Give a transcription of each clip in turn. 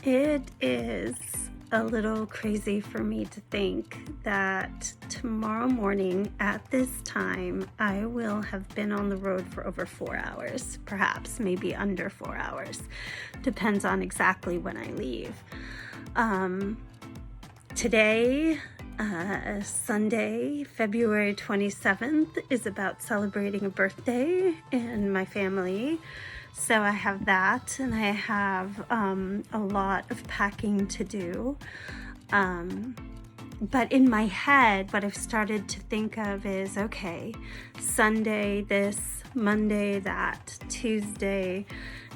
It is a little crazy for me to think that tomorrow morning at this time, I will have been on the road for over 4 hours, perhaps maybe under 4 hours. Depends on exactly when I leave. Today, Sunday, February 27th, is about celebrating a birthday in my family. So I have that, and I have a lot of packing to do. But in my head, what I've started to think of is, okay, Sunday this, Monday that, Tuesday.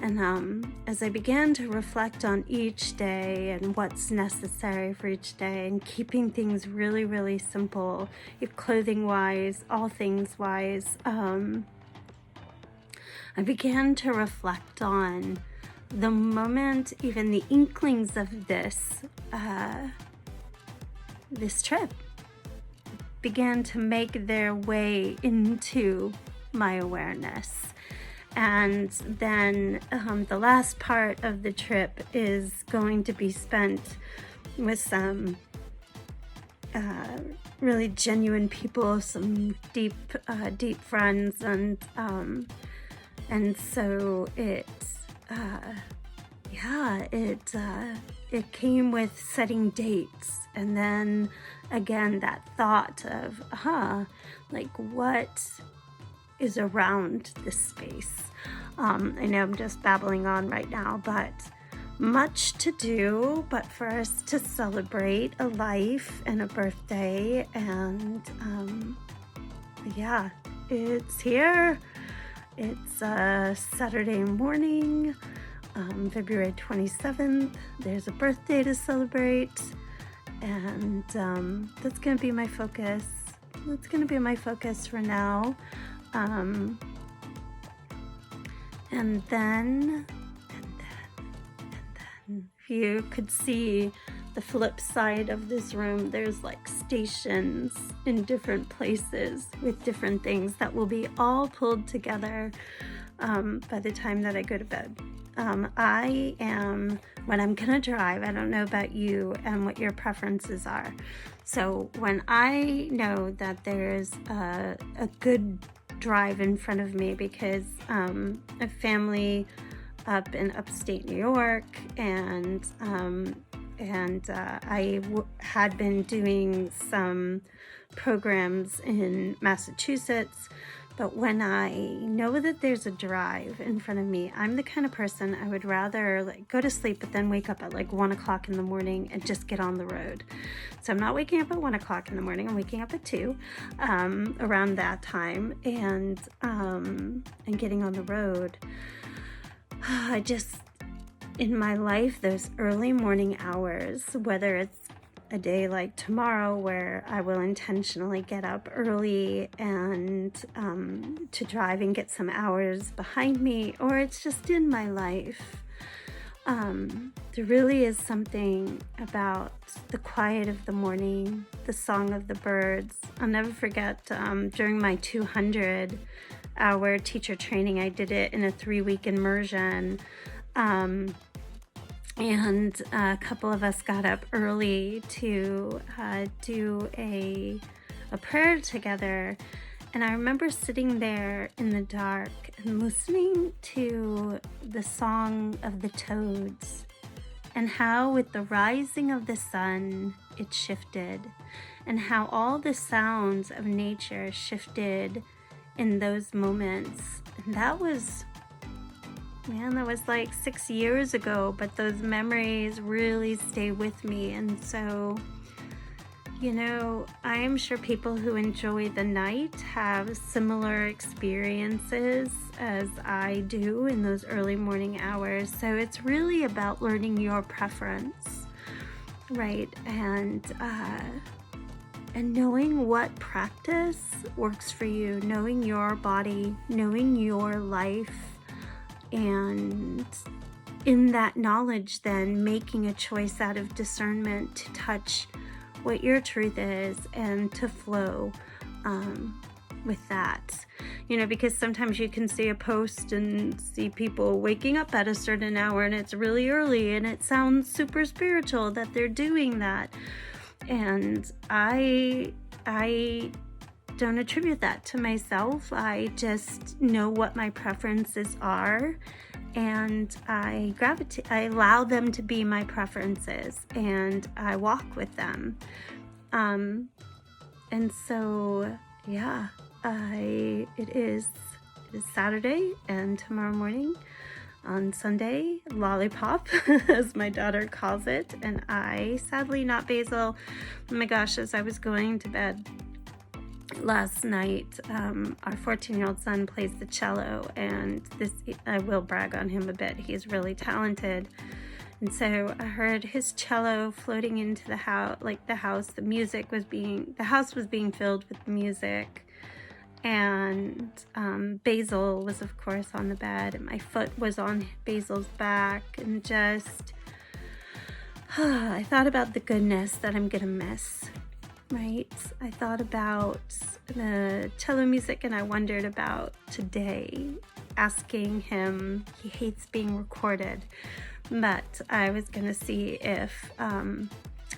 And as I began to reflect on each day and what's necessary for each day and keeping things really, really simple, clothing-wise, all things-wise, I began to reflect on the moment, even the inklings of this trip began to make their way into my awareness. And then the last part of the trip is going to be spent with some really genuine people, some deep friends, and so it came with setting dates, and then again that thought of like what is around this space. I know I'm just babbling on right now, but much to do, but for us to celebrate a life and a birthday, and it's here. It's Saturday morning, February 27th. There's a birthday to celebrate, and that's going to be my focus. That's going to be my focus for now. And then, if you could see the flip side of this room, there's like stations in different places with different things that will be all pulled together by the time that I go to bed. I am, when I'm gonna drive, I don't know about you and what your preferences are. So when I know that there's a good drive in front of me, because a family up in upstate New York, and I had been doing some programs in Massachusetts. But when I know that there's a drive in front of me, I'm the kind of person I would rather like go to sleep, but then wake up at like 1 o'clock in the morning and just get on the road. So I'm not waking up at 1 o'clock in the morning. I'm waking up at 2, around that time, and getting on the road. I just, in my life, those early morning hours, whether it's a day like tomorrow where I will intentionally get up early and to drive and get some hours behind me, or it's just in my life, there really is something about the quiet of the morning, the song of the birds. I'll never forget during my 200-hour teacher training, I did it in a 3-week immersion. And a couple of us got up early to do a prayer together. And I remember sitting there in the dark and listening to the song of the toads, and how with the rising of the sun, it shifted, and how all the sounds of nature shifted in those moments. And that was like 6 years ago, but those memories really stay with me. And so, I am sure people who enjoy the night have similar experiences as I do in those early morning hours. So it's really about learning your preference, right? And knowing what practice works for you, knowing your body, knowing your life, and in that knowledge, then making a choice out of discernment to touch what your truth is and to flow. with that, because sometimes you can see a post and see people waking up at a certain hour and it's really early and it sounds super spiritual that they're doing that. And I don't attribute that to myself. I just know what my preferences are, and I allow them to be my preferences, and I walk with them. And so, yeah, it is Saturday, and tomorrow morning, on Sunday, lollipop, as my daughter calls it, and I, sadly not Basil, oh my gosh, as I was going to bed last night, our 14-year-old son plays the cello, and I will brag on him a bit, he's really talented. And so I heard his cello floating into the house, the house was being filled with music. And Basil was, of course, on the bed, and my foot was on Basil's back, and just, I thought about the goodness that I'm gonna miss, right? I thought about the cello music, and I wondered about today, asking him, he hates being recorded, but I was gonna see if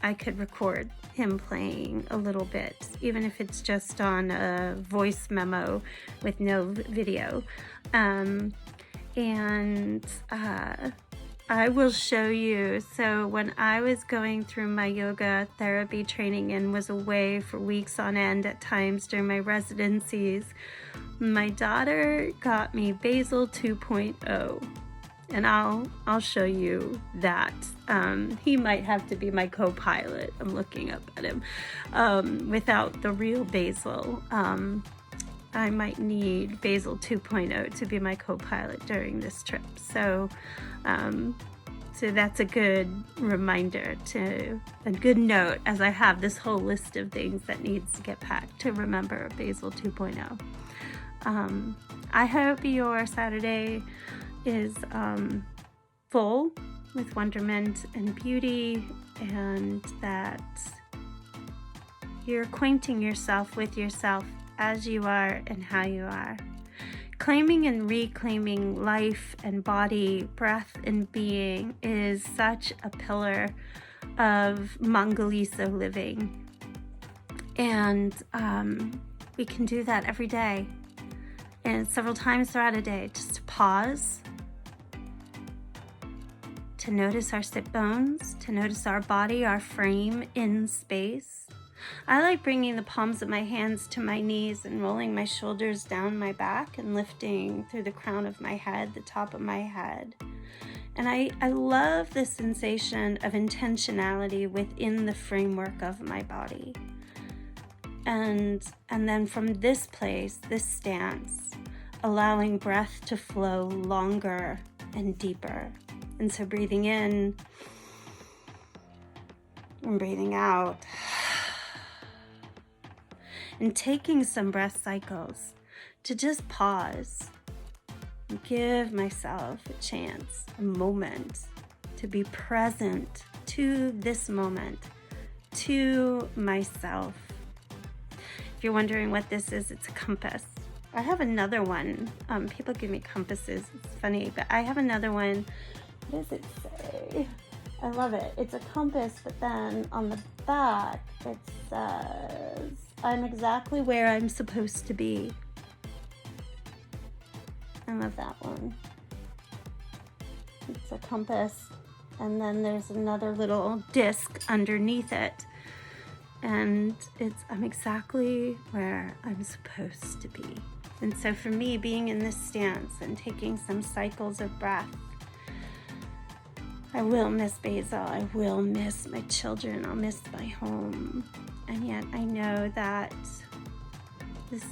I could record him playing a little bit, even if it's just on a voice memo with no video. And I will show you. So when I was going through my yoga therapy training and was away for weeks on end at times during my residencies, my daughter got me Basil 2.0. And I'll show you that. He might have to be my co-pilot. I'm looking up at him. Without the real Basil, I might need Basil 2.0 to be my co-pilot during this trip. So that's a good reminder, a good note, as I have this whole list of things that needs to get packed, to remember Basil 2.0. I hope your Saturday is full with wonderment and beauty, and that you're acquainting yourself with yourself as you are and how you are. Claiming and reclaiming life and body, breath and being is such a pillar of Mongoliso living. And we can do that every day, and several times throughout a day, just to pause, to notice our sit bones, to notice our body, our frame in space. I like bringing the palms of my hands to my knees and rolling my shoulders down my back and lifting through the crown of my head, the top of my head. And I love the sensation of intentionality within the framework of my body. And then from this place, this stance, allowing breath to flow longer and deeper. And so breathing in and breathing out, and taking some breath cycles to just pause and give myself a chance, a moment to be present to this moment, to myself. If you're wondering what this is, it's a compass. I have another one. People give me compasses. It's funny, but I have another one. What does it say? I love it. It's a compass, but then on the back it says, I'm exactly where I'm supposed to be. I love that one. It's a compass, and then there's another little disc underneath it. And I'm exactly where I'm supposed to be. And so for me, being in this stance and taking some cycles of breath, I will miss Basil, I will miss my children, I'll miss my home. And yet I know that this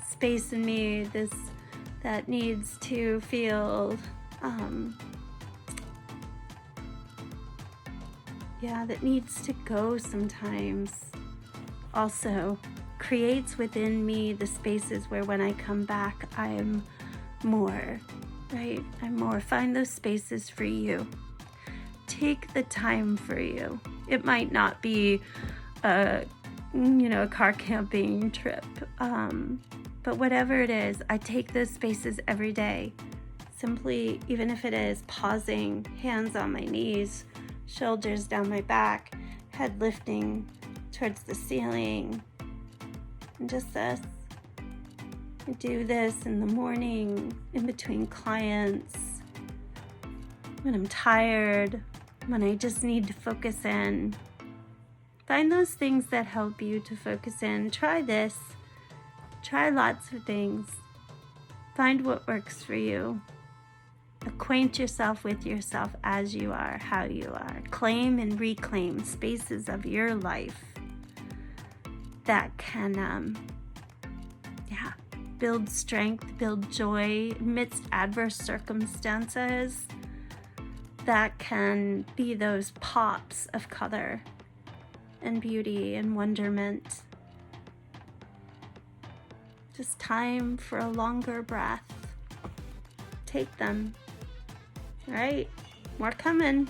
space in me, that needs to feel, that needs to go sometimes, also creates within me the spaces where when I come back, I'm more, right? I'm more. Find those spaces for you. Take the time for you. It might not be a car camping trip, But whatever it is, I take those spaces every day. Simply, even if it is pausing, hands on my knees, shoulders down my back, head lifting towards the ceiling, and just this. I do this in the morning, in between clients, when I'm tired, when I just need to focus in. Find those things that help you to focus in. Try this. Try lots of things. Find what works for you. Acquaint yourself with yourself as you are, how you are. Claim and reclaim spaces of your life that can build strength, build joy amidst adverse circumstances, that can be those pops of color and beauty and wonderment. Just time for a longer breath. Take them. All right, more coming.